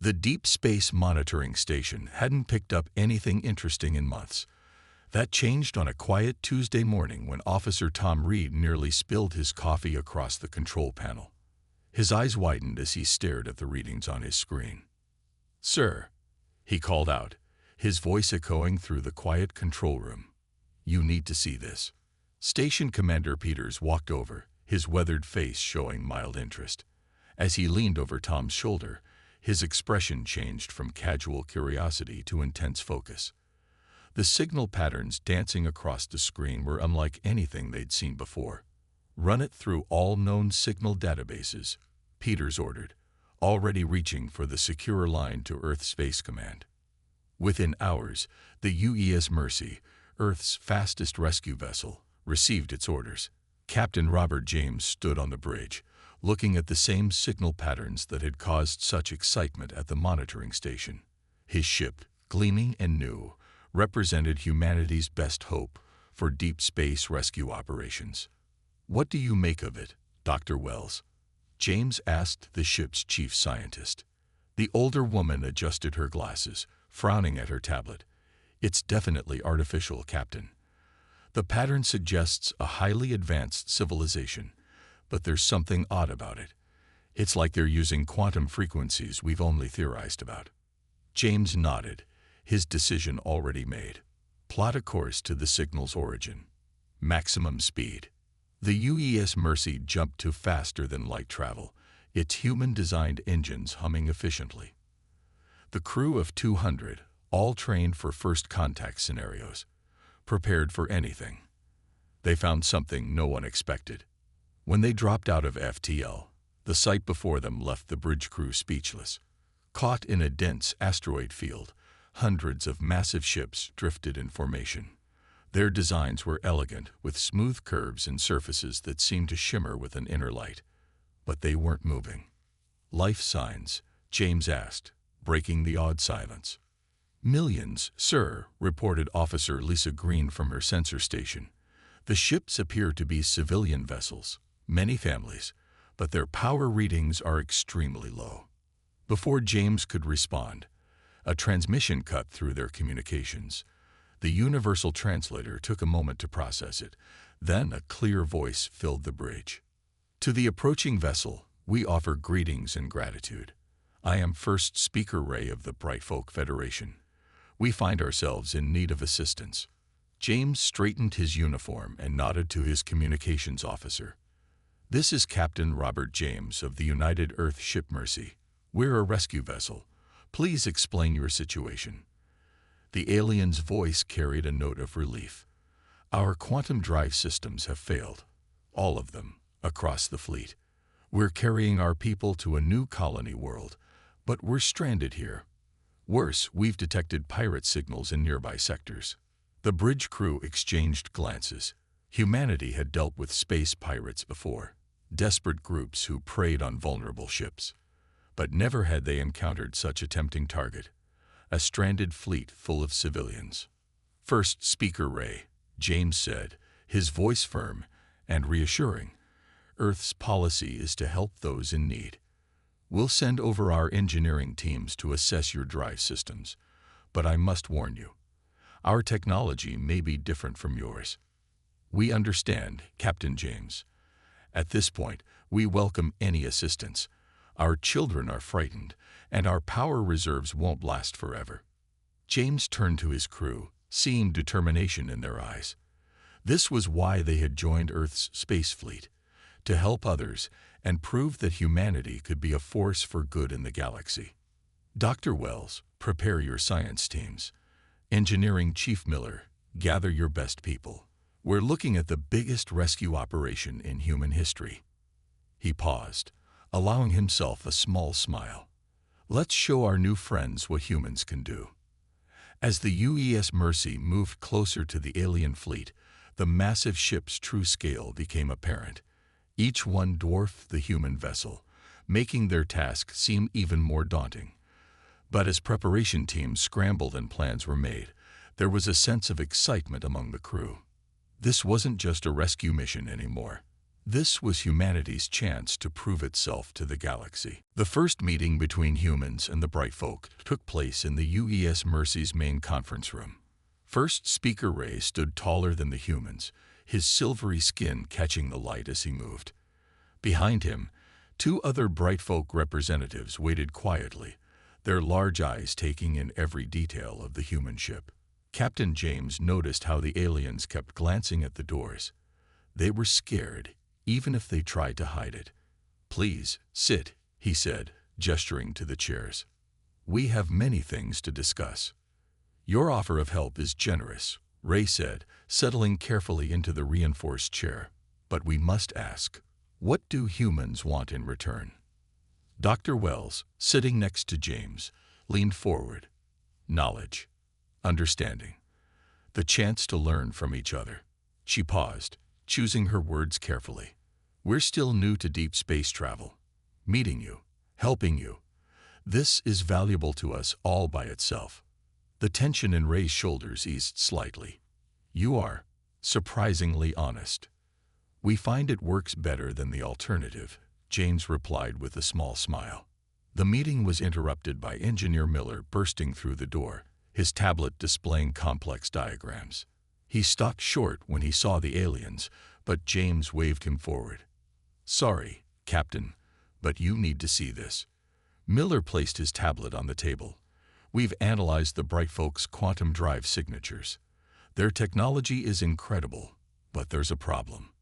The Deep Space Monitoring Station hadn't picked up anything interesting in months. That changed on a quiet Tuesday morning when Officer Tom Reed nearly spilled his coffee across the control panel. His eyes widened as he stared at the readings on his screen. "Sir," he called out, his voice echoing through the quiet control room. "You need to see this." Station Commander Peters walked over, his weathered face showing mild interest. As he leaned over Tom's shoulder, his expression changed from casual curiosity to intense focus. The signal patterns dancing across the screen were unlike anything they'd seen before. "Run it through all known signal databases," Peters ordered, already reaching for the secure line to Earth Space Command. Within hours, the UES Mercy, Earth's fastest rescue vessel, received its orders. Captain Robert James stood on the bridge, looking at the same signal patterns that had caused such excitement at the monitoring station. His ship, gleaming and new, represented humanity's best hope for deep space rescue operations. "What do you make of it, Dr. Wells?" James asked the ship's chief scientist. The older woman adjusted her glasses, frowning at her tablet. "It's definitely artificial, Captain. The pattern suggests a highly advanced civilization, but there's something odd about it. It's like they're using quantum frequencies we've only theorized about." James nodded, his decision already made. "Plot a course to the signal's origin. Maximum speed." The UES Mercy jumped to faster than light travel, its human-designed engines humming efficiently. The crew of 200, all trained for first contact scenarios, prepared for anything. They found something no one expected. When they dropped out of FTL, the sight before them left the bridge crew speechless. Caught in a dense asteroid field, hundreds of massive ships drifted in formation. Their designs were elegant, with smooth curves and surfaces that seemed to shimmer with an inner light. But they weren't moving. "Life signs?" James asked, breaking the awed silence. "Millions, sir," reported Officer Lisa Green from her sensor station. "The ships appear to be civilian vessels, many families, but their power readings are extremely low." Before James could respond, a transmission cut through their communications. The universal translator took a moment to process it. Then a clear voice filled the bridge. "To the approaching vessel, we offer greetings and gratitude. I am First Speaker Ray of the Bright Folk Federation. We find ourselves in need of assistance." James straightened his uniform and nodded to his communications officer. "This is Captain Robert James of the United Earth Ship Mercy. We're a rescue vessel. Please explain your situation." The alien's voice carried a note of relief. "Our quantum drive systems have failed. All of them, across the fleet. We're carrying our people to a new colony world, but we're stranded here. Worse, we've detected pirate signals in nearby sectors." The bridge crew exchanged glances. Humanity had dealt with space pirates before, desperate groups who preyed on vulnerable ships. But never had they encountered such a tempting target. A stranded fleet full of civilians. "First Speaker Ray," James said, his voice firm and reassuring. "Earth's policy is to help those in need. We'll send over our engineering teams to assess your drive systems. But I must warn you, our technology may be different from yours." "We understand, Captain James. At this point, we welcome any assistance. Our children are frightened, and our power reserves won't last forever." James turned to his crew, seeing determination in their eyes. This was why they had joined Earth's space fleet, to help others and prove that humanity could be a force for good in the galaxy. "Dr. Wells, prepare your science teams. Engineering Chief Miller, gather your best people. We're looking at the biggest rescue operation in human history." He paused, allowing himself a small smile. "Let's show our new friends what humans can do." As the UES Mercy moved closer to the alien fleet, the massive ship's true scale became apparent. Each one dwarfed the human vessel, making their task seem even more daunting. But as preparation teams scrambled and plans were made, there was a sense of excitement among the crew. This wasn't just a rescue mission anymore. This was humanity's chance to prove itself to the galaxy. The first meeting between humans and the Bright Folk took place in the UES Mercy's main conference room. First Speaker Ray stood taller than the humans, his silvery skin catching the light as he moved. Behind him, two other Bright Folk representatives waited quietly, their large eyes taking in every detail of the human ship. Captain James noticed how the aliens kept glancing at the doors. They were scared, even if they tried to hide it. "Please, sit," he said, gesturing to the chairs. "We have many things to discuss." "Your offer of help is generous," Ray said, settling carefully into the reinforced chair. "But we must ask, what do humans want in return?" Dr. Wells, sitting next to James, leaned forward. "Knowledge. Understanding. The chance to learn from each other." She paused, choosing her words carefully. "We're still new to deep space travel. Meeting you, helping you, this is valuable to us all by itself." The tension in Ray's shoulders eased slightly. "You are surprisingly honest." "We find it works better than the alternative," James replied with a small smile. The meeting was interrupted by Engineer Miller bursting through the door, his tablet displaying complex diagrams. He stopped short when he saw the aliens, but James waved him forward. "Sorry, Captain, but you need to see this." Miller placed his tablet on the table. "We've analyzed the Bright Folk's quantum drive signatures. Their technology is incredible, but there's a problem.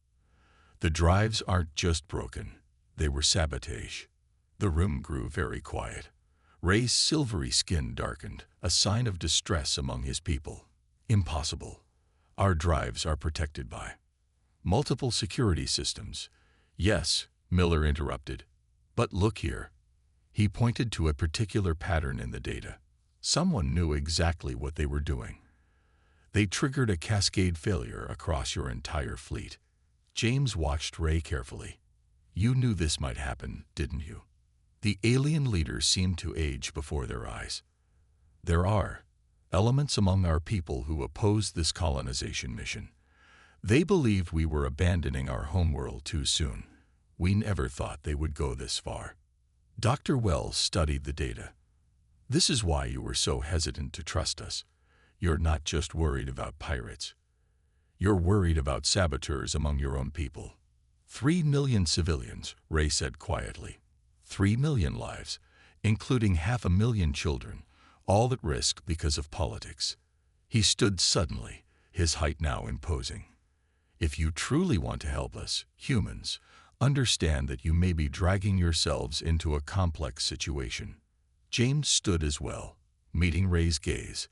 The drives aren't just broken, they were sabotage." The room grew very quiet. Ray's silvery skin darkened, a sign of distress among his people. "Impossible. Our drives are protected by multiple security systems." "Yes," Miller interrupted. "But look here." He pointed to a particular pattern in the data. Someone knew exactly what they were doing. They triggered a cascade failure across your entire fleet. James watched Ray carefully. "You knew this might happen, didn't you?" The alien leader seemed to age before their eyes. "There are elements among our people who oppose this colonization mission. They believed we were abandoning our homeworld too soon. We never thought they would go this far." Dr. Wells studied the data. "This is why you were so hesitant to trust us. You're not just worried about pirates. You're worried about saboteurs among your own people." 3 million civilians, Ray said quietly. 3 million lives, including 500,000 children, all at risk because of politics. He stood suddenly, his height now imposing. "If you truly want to help us, humans, understand that you may be dragging yourselves into a complex situation." James stood as well, meeting Ray's gaze.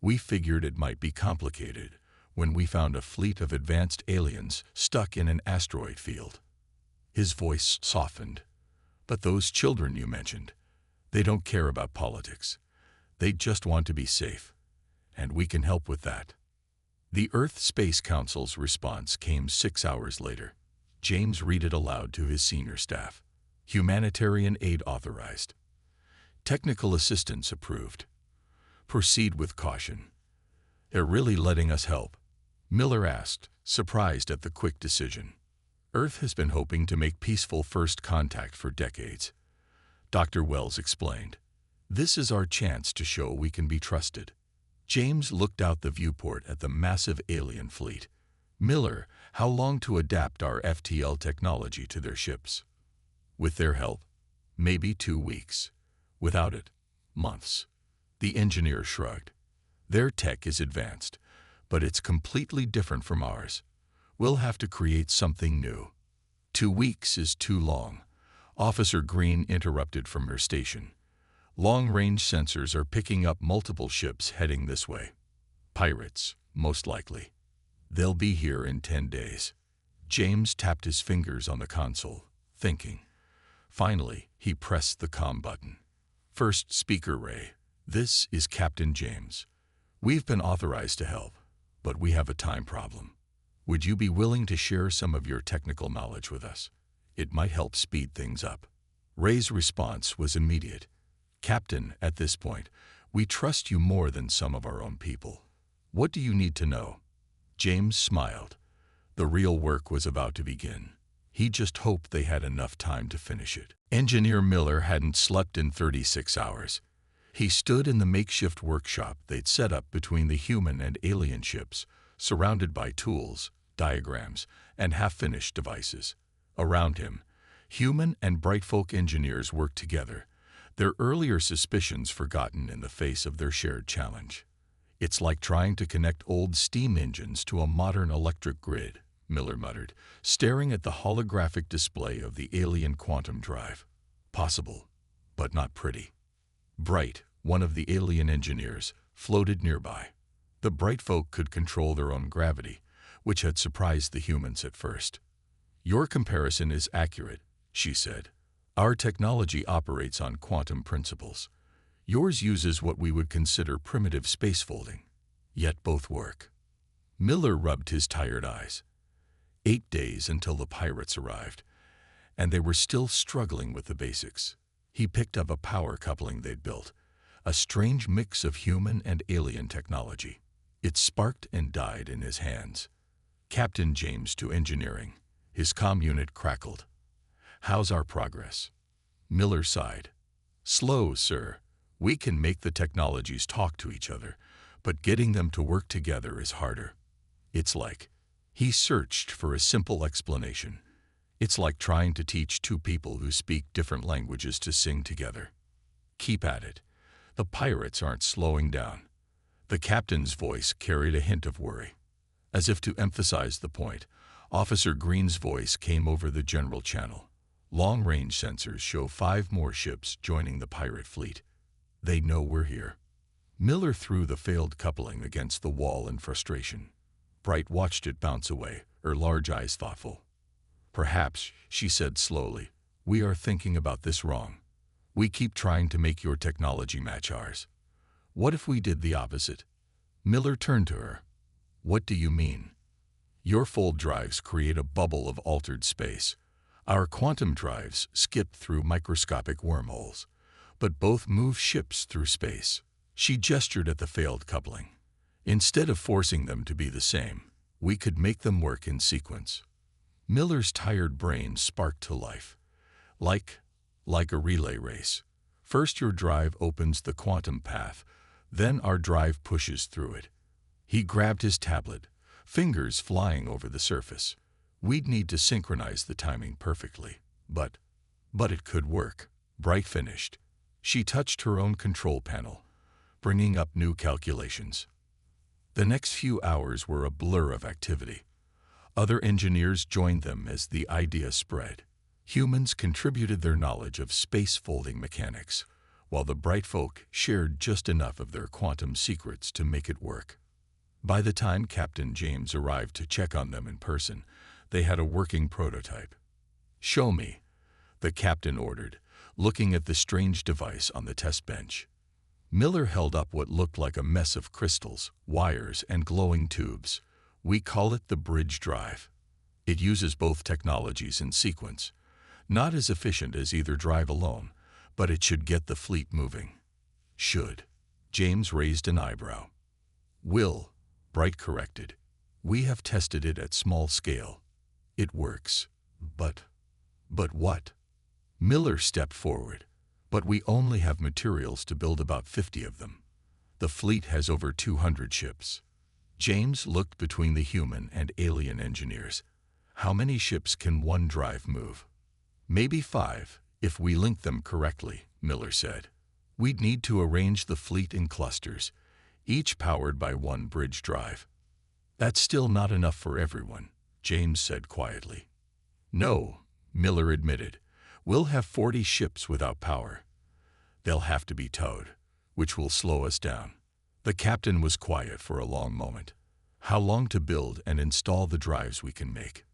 "We figured it might be complicated when we found a fleet of advanced aliens stuck in an asteroid field." His voice softened. "But those children you mentioned, they don't care about politics. They just want to be safe. And we can help with that." The Earth Space Council's response came 6 hours later. James read it aloud to his senior staff. "Humanitarian aid authorized. Technical assistance approved. Proceed with caution." "They're really letting us help?" Miller asked, surprised at the quick decision. "Earth has been hoping to make peaceful first contact for decades," Dr. Wells explained. "This is our chance to show we can be trusted." James looked out the viewport at the massive alien fleet. "Miller, how long to adapt our FTL technology to their ships?" "With their help, maybe 2 weeks. Without it, months." The engineer shrugged. "Their tech is advanced, but it's completely different from ours. We'll have to create something new." 2 weeks is too long," Officer Green interrupted from her station. "Long-range sensors are picking up multiple ships heading this way. Pirates, most likely. They'll be here in 10 days. James tapped his fingers on the console, thinking. Finally, he pressed the comm button. "First Speaker Ray, this is Captain James. We've been authorized to help, but we have a time problem. Would you be willing to share some of your technical knowledge with us? It might help speed things up." Ray's response was immediate. "Captain, at this point, we trust you more than some of our own people. What do you need to know?" James smiled. The real work was about to begin. He just hoped they had enough time to finish it. Engineer Miller hadn't slept in 36 hours. He stood in the makeshift workshop they'd set up between the human and alien ships, surrounded by tools, diagrams, and half-finished devices. Around him, human and Brightfolk engineers worked together, their earlier suspicions forgotten in the face of their shared challenge. "It's like trying to connect old steam engines to a modern electric grid," Miller muttered, staring at the holographic display of the alien quantum drive. "Possible, but not pretty." Bright, one of the alien engineers, floated nearby. The Brightfolk could control their own gravity, which had surprised the humans at first. "Your comparison is accurate," she said. "Our technology operates on quantum principles. Yours uses what we would consider primitive spacefolding. Yet both work." Miller rubbed his tired eyes. 8 days until the pirates arrived, and they were still struggling with the basics. He picked up a power coupling they'd built, a strange mix of human and alien technology. It sparked and died in his hands. "Captain James to engineering." His comm unit crackled. "How's our progress?" Miller sighed. "Slow, sir. We can make the technologies talk to each other, but getting them to work together is harder. It's like..." He searched for a simple explanation. "It's like trying to teach two people who speak different languages to sing together." "Keep at it. The pirates aren't slowing down." The captain's voice carried a hint of worry. As if to emphasize the point, Officer Green's voice came over the general channel. "Long-range sensors show 5 more ships joining the pirate fleet. They know we're here." Miller threw the failed coupling against the wall in frustration. Bright watched it bounce away, her large eyes thoughtful. "Perhaps," she said slowly, "we are thinking about this wrong. We keep trying to make your technology match ours. What if we did the opposite?" Miller turned to her. "What do you mean?" "Your fold drives create a bubble of altered space. Our quantum drives skip through microscopic wormholes, but both move ships through space." She gestured at the failed coupling. "Instead of forcing them to be the same, we could make them work in sequence." Miller's tired brain sparked to life. Like a relay race. First your drive opens the quantum path, then our drive pushes through it. He grabbed his tablet, fingers flying over the surface. "We'd need to synchronize the timing perfectly, but it could work." Bright finished. She touched her own control panel, bringing up new calculations. The next few hours were a blur of activity. Other engineers joined them as the idea spread. Humans contributed their knowledge of space-folding mechanics, while the Brightfolk shared just enough of their quantum secrets to make it work. By the time Captain James arrived to check on them in person, they had a working prototype. "Show me," the captain ordered, looking at the strange device on the test bench. Miller held up what looked like a mess of crystals, wires, and glowing tubes. "We call it the bridge drive. It uses both technologies in sequence. Not as efficient as either drive alone, but it should get the fleet moving." "Should." James raised an eyebrow. "Will," Bright corrected. "We have tested it at small scale. It works. But what?" Miller stepped forward. "But we only have materials to build about 50 of them. The fleet has over 200 ships." James looked between the human and alien engineers. "How many ships can one drive move?" "Maybe 5, if we link them correctly," Miller said. "We'd need to arrange the fleet in clusters, each powered by one bridge drive." "That's still not enough for everyone," James said quietly. "No," Miller admitted. "We'll have 40 ships without power. They'll have to be towed, which will slow us down." The captain was quiet for a long moment. "How long to build and install the drives we can make?"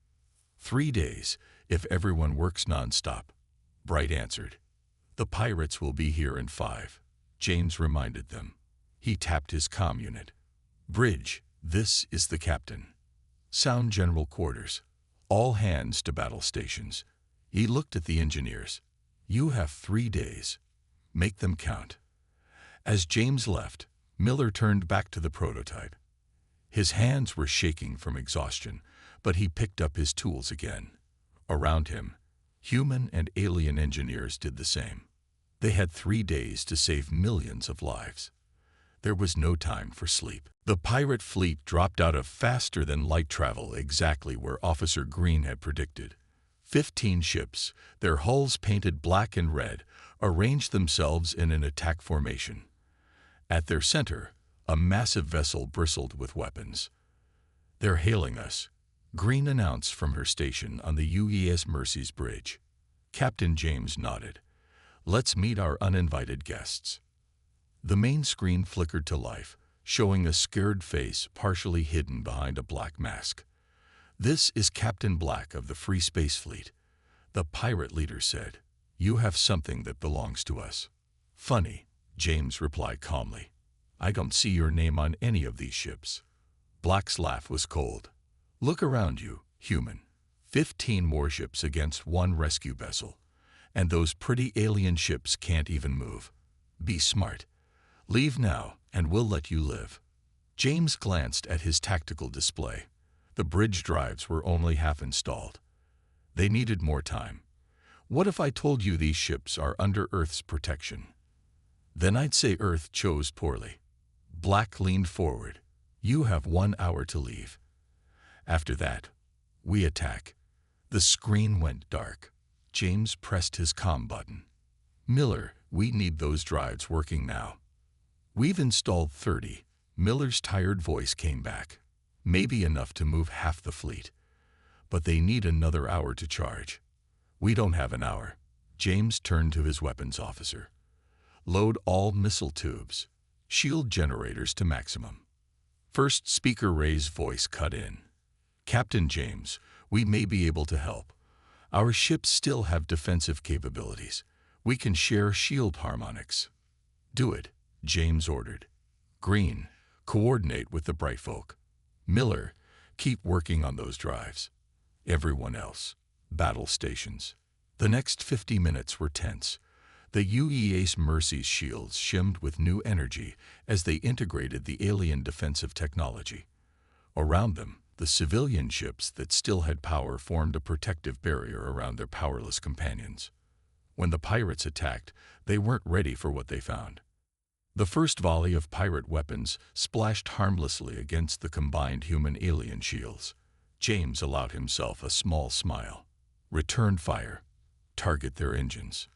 3 days, if everyone works non-stop," Bright answered. "The pirates will be here in 5, James reminded them. He tapped his comm unit. "Bridge, this is the captain. Sound general quarters. All hands to battle stations." He looked at the engineers. "You have 3 days. Make them count." As James left, Miller turned back to the prototype. His hands were shaking from exhaustion, but he picked up his tools again. Around him, human and alien engineers did the same. They had 3 days to save millions of lives. There was no time for sleep. The pirate fleet dropped out of faster-than-light travel exactly where Officer Green had predicted. 15 ships, their hulls painted black and red, arranged themselves in an attack formation. At their center, a massive vessel bristled with weapons. "They're hailing us," Green announced from her station on the UES Mercy's bridge. Captain James nodded. "Let's meet our uninvited guests." The main screen flickered to life, showing a scared face partially hidden behind a black mask. "This is Captain Black of the Free Space Fleet," the pirate leader said. "You have something that belongs to us." "Funny," James replied calmly. "I don't see your name on any of these ships." Black's laugh was cold. "Look around you, human. 15 warships against 1 rescue vessel. And those pretty alien ships can't even move. Be smart. Leave now, and we'll let you live." James glanced at his tactical display. The bridge drives were only half installed. They needed more time. "What if I told you these ships are under Earth's protection?" "Then I'd say Earth chose poorly." Black leaned forward. "You have 1 hour to leave. After that, we attack." The screen went dark. James pressed his comm button. "Miller, we need those drives working now." "We've installed 30. Miller's tired voice came back. "Maybe enough to move half the fleet. But they need another hour to charge." "We don't have an hour." James turned to his weapons officer. "Load all missile tubes. Shield generators to maximum." First Speaker Ray's voice cut in. "Captain James, we may be able to help. Our ships still have defensive capabilities. We can share shield harmonics." "Do it," James ordered. "Green, coordinate with the Bright Folk. Miller, keep working on those drives. Everyone else, battle stations." The next 50 minutes were tense. The UES Mercy's shields shimmed with new energy as they integrated the alien defensive technology. Around them, the civilian ships that still had power formed a protective barrier around their powerless companions. When the pirates attacked, they weren't ready for what they found. The first volley of pirate weapons splashed harmlessly against the combined human-alien shields. James allowed himself a small smile. "Return fire. Target their engines."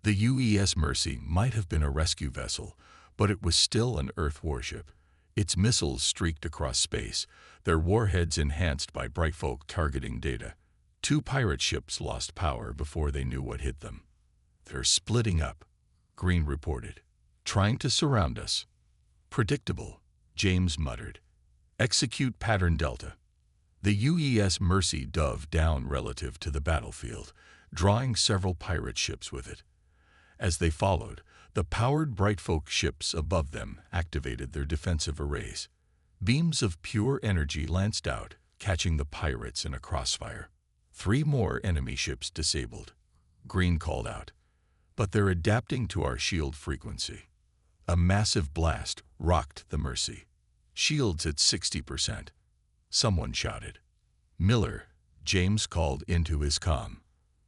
The UES Mercy might have been a rescue vessel, but it was still an Earth warship. Its missiles streaked across space, their warheads enhanced by Brightfolk targeting data. 2 pirate ships lost power before they knew what hit them. "They're splitting up," Green reported. "Trying to surround us." "Predictable," James muttered. "Execute pattern Delta." The UES Mercy dove down relative to the battlefield, drawing several pirate ships with it. As they followed, the powered Brightfolk ships above them activated their defensive arrays. Beams of pure energy lanced out, catching the pirates in a crossfire. 3 more enemy ships disabled. Green called out. "But they're adapting to our shield frequency." A massive blast rocked the Mercy. "Shields at 60%. Someone shouted. "Miller," James called into his comm.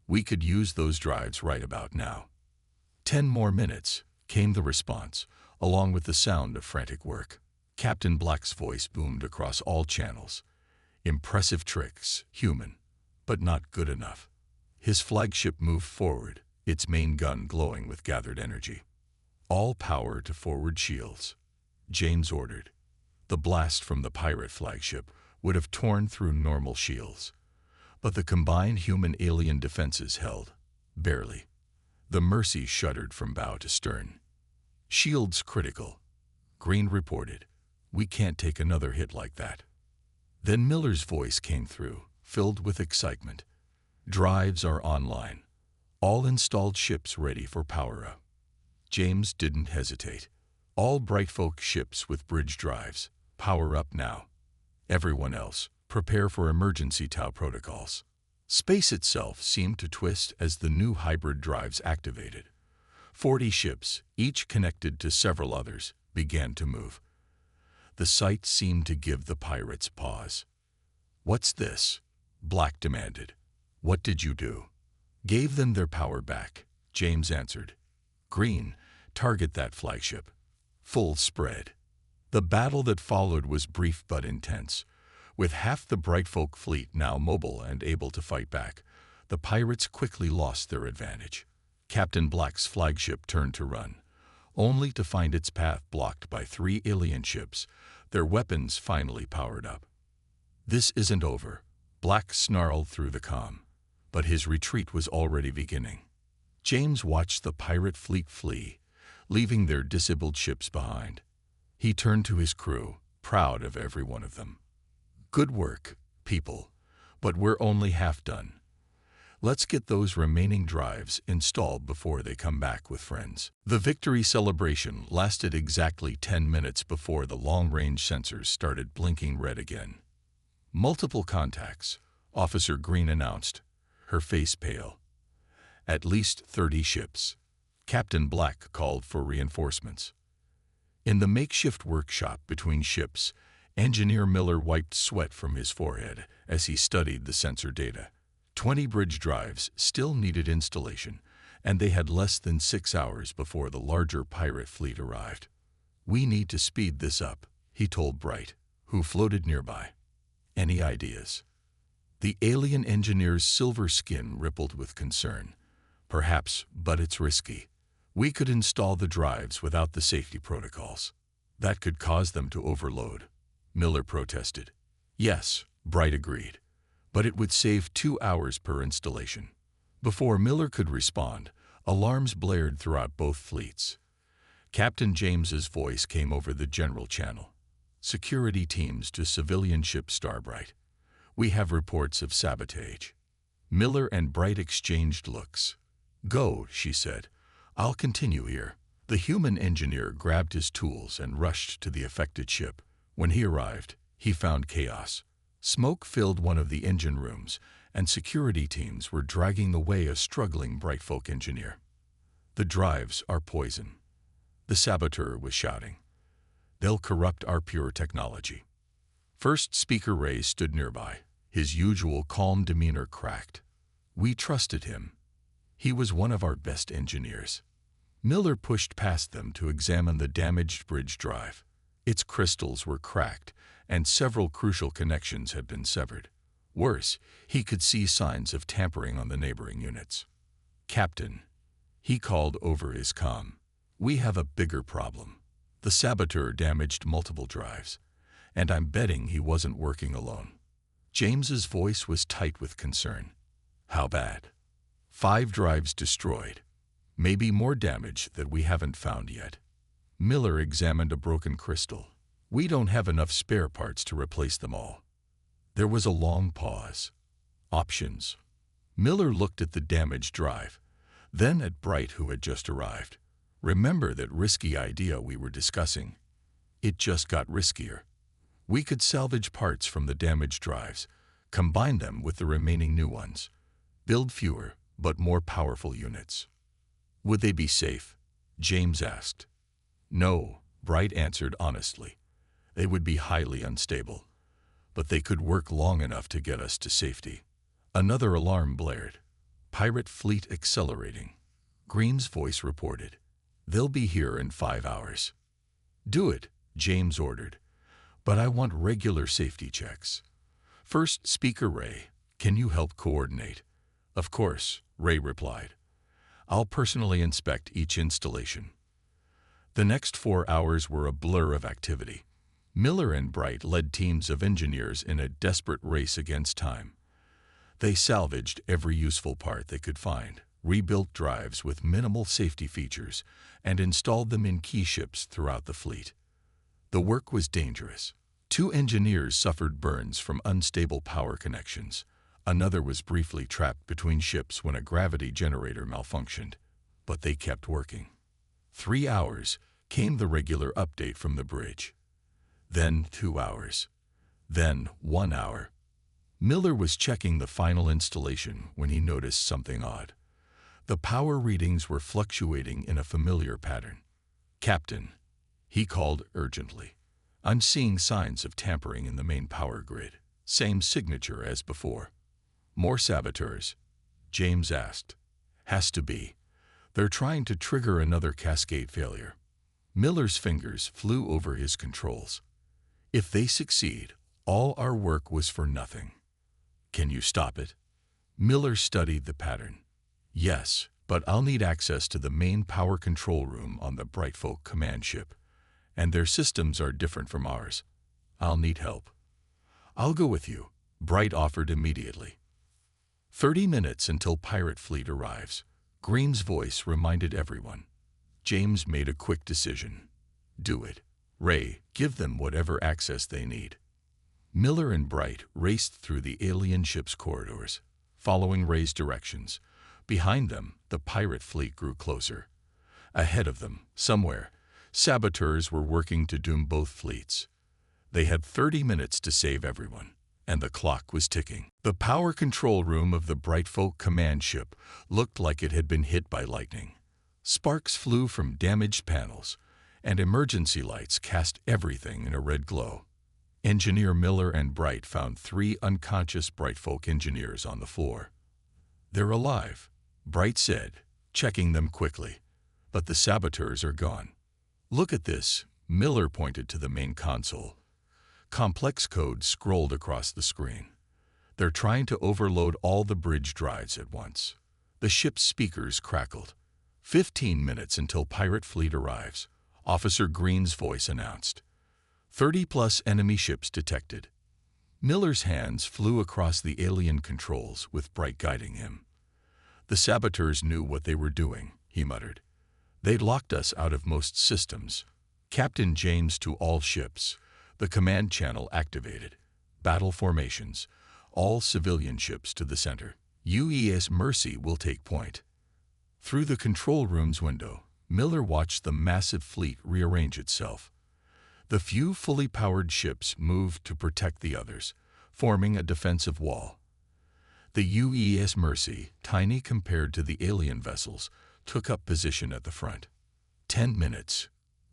"We could use those drives right about now." 10 more minutes, came the response, along with the sound of frantic work. Captain Black's voice boomed across all channels. "Impressive tricks, human, but not good enough." His flagship moved forward, its main gun glowing with gathered energy. "All power to forward shields," James ordered. The blast from the pirate flagship would have torn through normal shields. But the combined human-alien defenses held, barely. The Mercy shuddered from bow to stern. "Shields critical," Green reported. "We can't take another hit like that." Then Miller's voice came through, filled with excitement. "Drives are online. All installed ships ready for power-up." James didn't hesitate. "All Brightfolk ships with bridge drives, power up now. Everyone else, prepare for emergency TOW protocols." Space itself seemed to twist as the new hybrid drives activated. 40 ships, each connected to several others, began to move. The sight seemed to give the pirates pause. "What's this?" Black demanded. What did you do? Gave them their power back, James answered. Green, target that flagship. Full spread. The battle that followed was brief but intense. With half the Brightfolk fleet now mobile and able to fight back, the pirates quickly lost their advantage. Captain Black's flagship turned to run, only to find its path blocked by 3 alien ships, their weapons finally powered up. This isn't over, Black snarled through the comm, but his retreat was already beginning. James watched the pirate fleet flee, leaving their disabled ships behind. He turned to his crew, proud of every one of them. Good work, people, but we're only half done. Let's get those remaining drives installed before they come back with friends. The victory celebration lasted exactly 10 minutes before the long-range sensors started blinking red again. Multiple contacts, Officer Green announced, her face pale. At least 30 ships. Captain Black called for reinforcements. In the makeshift workshop between ships, Engineer Miller wiped sweat from his forehead as he studied the sensor data. 20 bridge drives still needed installation, and they had less than 6 hours before the larger pirate fleet arrived. We need to speed this up, he told Bright, who floated nearby. Any ideas? The alien engineer's silver skin rippled with concern. Perhaps, but it's risky. We could install the drives without the safety protocols. That could cause them to overload, Miller protested. Yes, Bright agreed, but it would save 2 hours per installation. Before Miller could respond, alarms blared throughout both fleets. Captain James's voice came over the general channel. Security teams to civilian ship Starbright. We have reports of sabotage. Miller and Bright exchanged looks. Go, she said. I'll continue here. The human engineer grabbed his tools and rushed to the affected ship. When he arrived, he found chaos. Smoke filled one of the engine rooms, and security teams were dragging away a struggling Brightfolk engineer. The drives are poison, the saboteur was shouting. They'll corrupt our pure technology. First Speaker Ray stood nearby, his usual calm demeanor cracked. We trusted him. He was one of our best engineers. Miller pushed past them to examine the damaged bridge drive. Its crystals were cracked, and several crucial connections had been severed. Worse, he could see signs of tampering on the neighboring units. Captain, he called over his comm, we have a bigger problem. The saboteur damaged multiple drives, and I'm betting he wasn't working alone. James's voice was tight with concern. How bad? 5 drives destroyed. Maybe more damage that we haven't found yet. Miller examined a broken crystal. We don't have enough spare parts to replace them all. There was a long pause. Options. Miller looked at the damaged drive, then at Bright, who had just arrived. Remember that risky idea we were discussing? It just got riskier. We could salvage parts from the damaged drives, combine them with the remaining new ones, build fewer but more powerful units. Would they be safe? James asked. No, Bright answered honestly. They would be highly unstable, but they could work long enough to get us to safety. Another alarm blared. Pirate fleet accelerating. Green's voice reported. They'll be here in 5 hours. Do it, James ordered. But I want regular safety checks. First Speaker Ray, can you help coordinate? Of course, Ray replied. I'll personally inspect each installation. The next 4 hours were a blur of activity. Miller and Bright led teams of engineers in a desperate race against time. They salvaged every useful part they could find, rebuilt drives with minimal safety features, and installed them in key ships throughout the fleet. The work was dangerous. 2 engineers suffered burns from unstable power connections. Another was briefly trapped between ships when a gravity generator malfunctioned, but they kept working. 3 hours came the regular update from the bridge. Then 2 hours. Then 1 hour. Miller was checking the final installation when he noticed something odd. The power readings were fluctuating in a familiar pattern. Captain, he called urgently. I'm seeing signs of tampering in the main power grid. Same signature as before. More saboteurs? James asked. Has to be. They're trying to trigger another cascade failure. Miller's fingers flew over his controls. If they succeed, all our work was for nothing. Can you stop it? Miller studied the pattern. Yes, but I'll need access to the main power control room on the Brightfolk command ship, and their systems are different from ours. I'll need help. I'll go with you, Bright offered immediately. 30 minutes until pirate fleet arrives. Green's voice reminded everyone. James made a quick decision. Do it. Ray, give them whatever access they need. Miller and Bright raced through the alien ship's corridors, following Ray's directions. Behind them, the pirate fleet grew closer. Ahead of them, somewhere, saboteurs were working to doom both fleets. They had 30 minutes to save everyone, and the clock was ticking. The power control room of the Brightfolk command ship looked like it had been hit by lightning. Sparks flew from damaged panels, and emergency lights cast everything in a red glow. Engineer Miller and Bright found 3 unconscious Brightfolk engineers on the floor. They're alive, Bright said, checking them quickly. But the saboteurs are gone. Look at this, Miller pointed to the main console. Complex code scrolled across the screen. They're trying to overload all the bridge drives at once. The ship's speakers crackled. 15 minutes until pirate fleet arrives, Officer Green's voice announced. 30+ enemy ships detected. Miller's hands flew across the alien controls with Bright guiding him. The saboteurs knew what they were doing, he muttered. They'd locked us out of most systems. Captain James to all ships. The command channel activated. Battle formations. All civilian ships to the center. UES Mercy will take point. Through the control room's window, Miller watched the massive fleet rearrange itself. The few fully powered ships moved to protect the others, forming a defensive wall. The UES Mercy, tiny compared to the alien vessels, took up position at the front. 10 minutes.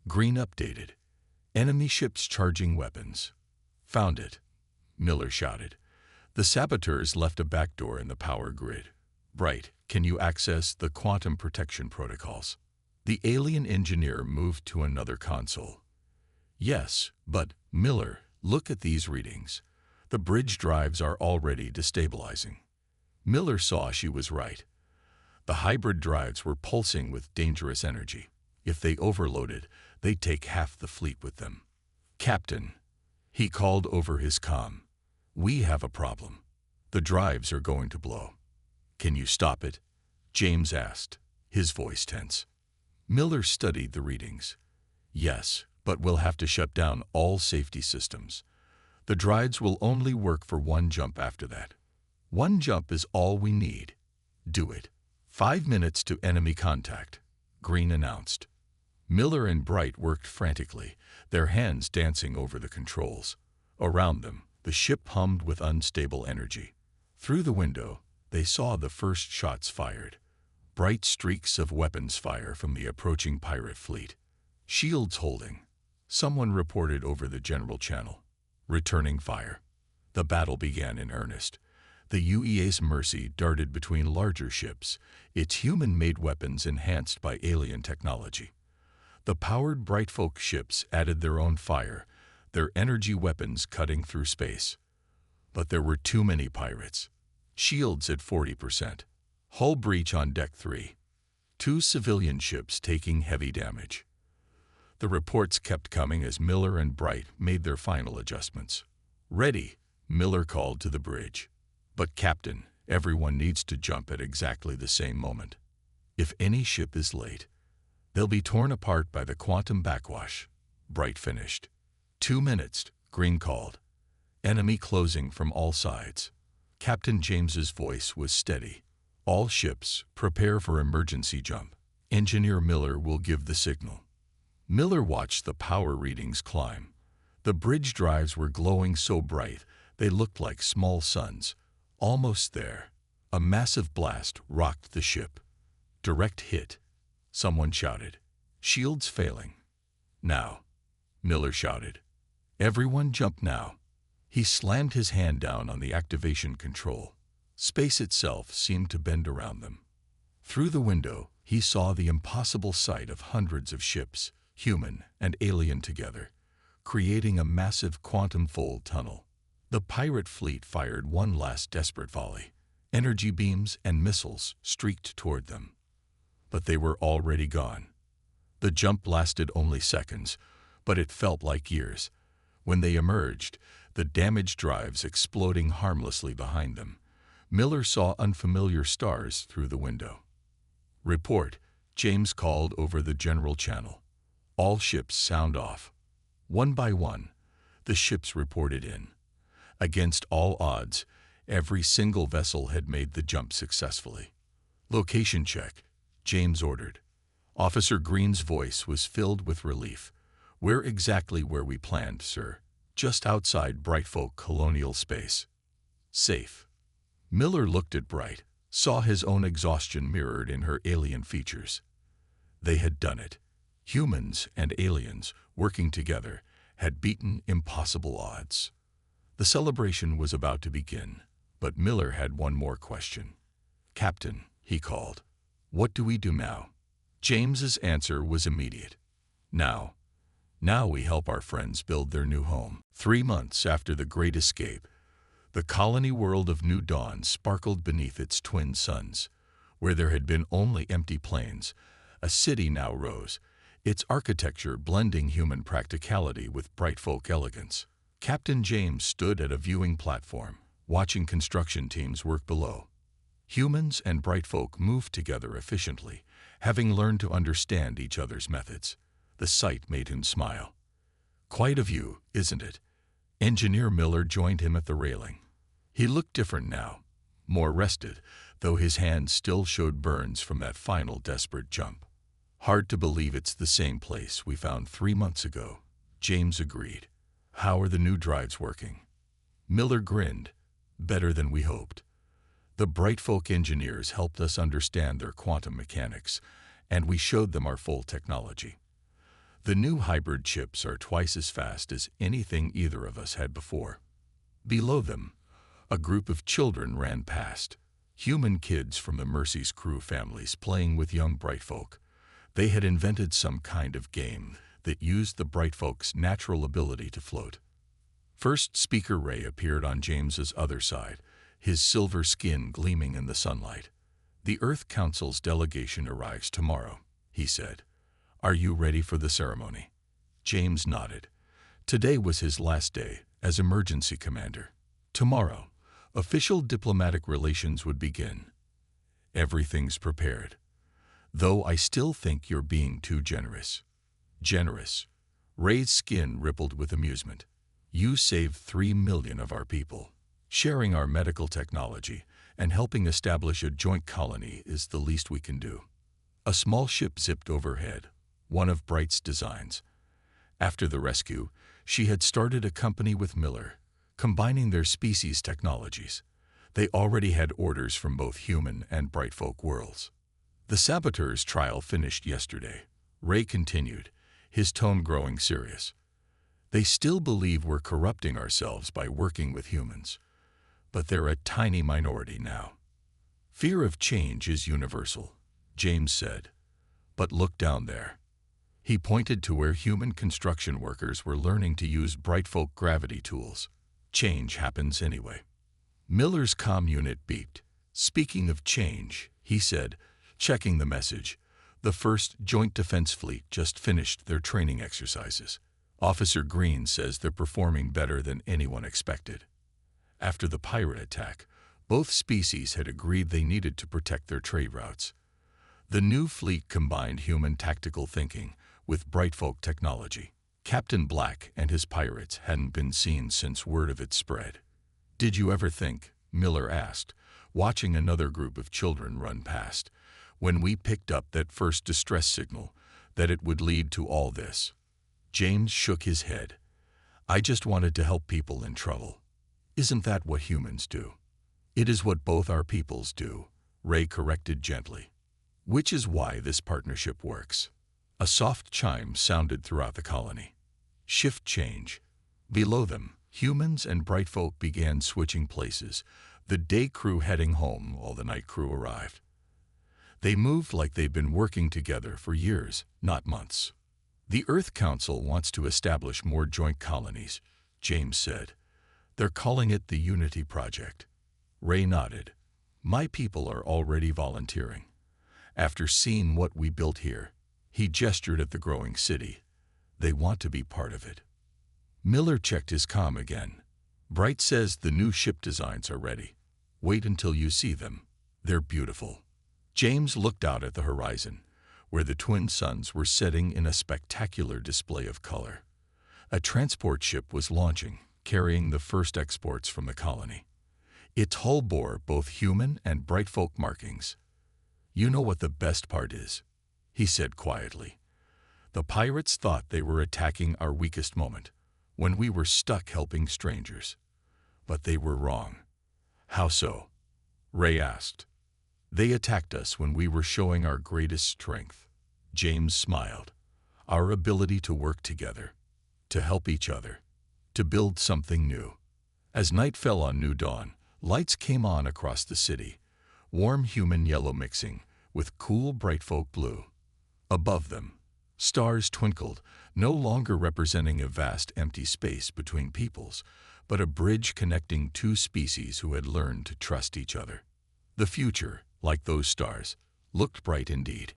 Green updated. Enemy ships charging weapons. Found it, Miller shouted. The saboteurs left a backdoor in the power grid. Bright, can you access the quantum protection protocols? The alien engineer moved to another console. Yes, but, Miller, look at these readings. The bridge drives are already destabilizing. Miller saw she was right. The hybrid drives were pulsing with dangerous energy. If they overloaded, they'd take half the fleet with them. Captain, he called over his comm. We have a problem. The drives are going to blow. Can you stop it? James asked, his voice tense. Miller studied the readings. Yes, but we'll have to shut down all safety systems. The drives will only work for one jump after that. One jump is all we need. Do it. 5 minutes to enemy contact, Green announced. Miller and Bright worked frantically, their hands dancing over the controls. Around them, the ship hummed with unstable energy. Through the window, they saw the first shots fired. Bright streaks of weapons fire from the approaching pirate fleet. Shields holding. Someone reported over the general channel. Returning fire. The battle began in earnest. The UES Mercy darted between larger ships, its human-made weapons enhanced by alien technology. The powered Brightfolk ships added their own fire, their energy weapons cutting through space. But there were too many pirates. Shields at 40%. Hull breach on Deck 3. 2 civilian ships taking heavy damage. The reports kept coming as Miller and Bright made their final adjustments. Ready, Miller called to the bridge. But Captain, everyone needs to jump at exactly the same moment. If any ship is late, they'll be torn apart by the quantum backwash, Bright finished. 2 minutes, Green called. Enemy closing from all sides. Captain James's voice was steady. All ships, prepare for emergency jump. Engineer Miller will give the signal. Miller watched the power readings climb. The bridge drives were glowing so bright they looked like small suns. Almost there. A massive blast rocked the ship. Direct hit. Someone shouted. Shields failing. Now, Miller shouted. Everyone jump now. He slammed his hand down on the activation control. Space itself seemed to bend around them. Through the window, he saw the impossible sight of hundreds of ships, human and alien together, creating a massive quantum-fold tunnel. The pirate fleet fired one last desperate volley. Energy beams and missiles streaked toward them. But they were already gone. The jump lasted only seconds, but it felt like years. When they emerged, the damaged drives exploding harmlessly behind them, Miller saw unfamiliar stars through the window. "Report," James called over the general channel. "All ships sound off." One by one, the ships reported in. Against all odds, every single vessel had made the jump successfully. "Location check," James ordered. Officer Green's voice was filled with relief. "We're exactly where we planned, sir. Just outside Brightfolk colonial space. Safe." Miller looked at Bright, saw his own exhaustion mirrored in her alien features. They had done it. Humans and aliens, working together, had beaten impossible odds. The celebration was about to begin, but Miller had one more question. "Captain," he called, "what do we do now?" James's answer was immediate. Now we help our friends build their new home." 3 months after the Great Escape, the colony world of New Dawn sparkled beneath its twin suns. Where there had been only empty plains, a city now rose, its architecture blending human practicality with Brightfolk elegance. Captain James stood at a viewing platform, watching construction teams work below. Humans and Brightfolk moved together efficiently, having learned to understand each other's methods. The sight made him smile. "Quite a view, isn't it?" Engineer Miller joined him at the railing. He looked different now, more rested, though his hands still showed burns from that final desperate jump. "Hard to believe it's the same place we found 3 months ago," James agreed. "How are the new drives working?" Miller grinned. "Better than we hoped. The Brightfolk engineers helped us understand their quantum mechanics, and we showed them our full technology. The new hybrid chips are twice as fast as anything either of us had before." Below them, a group of children ran past, human kids from the Mercy's crew families playing with young Brightfolk. They had invented some kind of game that used the Brightfolk's natural ability to float. First Speaker Ray appeared on James's other side, his silver skin gleaming in the sunlight. "The Earth Council's delegation arrives tomorrow," he said. "Are you ready for the ceremony?" James nodded. Today was his last day as emergency commander. Tomorrow, official diplomatic relations would begin. "Everything's prepared. Though I still think you're being too generous." "Generous?" Ray's skin rippled with amusement. "You saved 3 million of our people. Sharing our medical technology and helping establish a joint colony is the least we can do." A small ship zipped overhead, one of Bright's designs. After the rescue, she had started a company with Miller, combining their species' technologies. They already had orders from both human and Brightfolk worlds. "The saboteurs' trial finished yesterday," Ray continued, his tone growing serious. "They still believe we're corrupting ourselves by working with humans, but they're a tiny minority now. Fear of change is universal," James said. "But look down there." He pointed to where human construction workers were learning to use Brightfolk gravity tools. "Change happens anyway." Miller's comm unit beeped. "Speaking of change," he said, checking the message, "the first Joint Defense Fleet just finished their training exercises. Officer Green says they're performing better than anyone expected." After the pirate attack, both species had agreed they needed to protect their trade routes. The new fleet combined human tactical thinking with Brightfolk technology. Captain Black and his pirates hadn't been seen since word of it spread. "Did you ever think," Miller asked, watching another group of children run past, "when we picked up that first distress signal, that it would lead to all this?" James shook his head. "I just wanted to help people in trouble. Isn't that what humans do?" "It is what both our peoples do," Ray corrected gently. "Which is why this partnership works." A soft chime sounded throughout the colony. Shift change. Below them, humans and Brightfolk began switching places, The day crew heading home while the night crew arrived. They moved like they'd been working together for years, not months. The Earth Council wants to establish more joint colonies, James said. They're calling it the Unity Project. Ray nodded. My people are already volunteering. After seeing what we built here, he gestured at the growing city. They want to be part of it. Miller checked his comm again. Bright says the new ship designs are ready. Wait until you see them. They're beautiful. James looked out at the horizon, where the twin suns were setting in a spectacular display of color. A transport ship was launching, carrying the first exports from the colony. Its hull bore both human and bright folk markings. You know what the best part is, he said quietly. The pirates thought they were attacking our weakest moment, when we were stuck helping strangers. But they were wrong. How so? Ray asked. They attacked us when we were showing our greatest strength. James smiled. Our ability to work together, to help each other, to build something new. As night fell on New Dawn, lights came on across the city, warm human yellow mixing with cool bright folk blue. Above them, stars twinkled, no longer representing a vast empty space between peoples, but a bridge connecting two species who had learned to trust each other. The future, like those stars, looked bright indeed.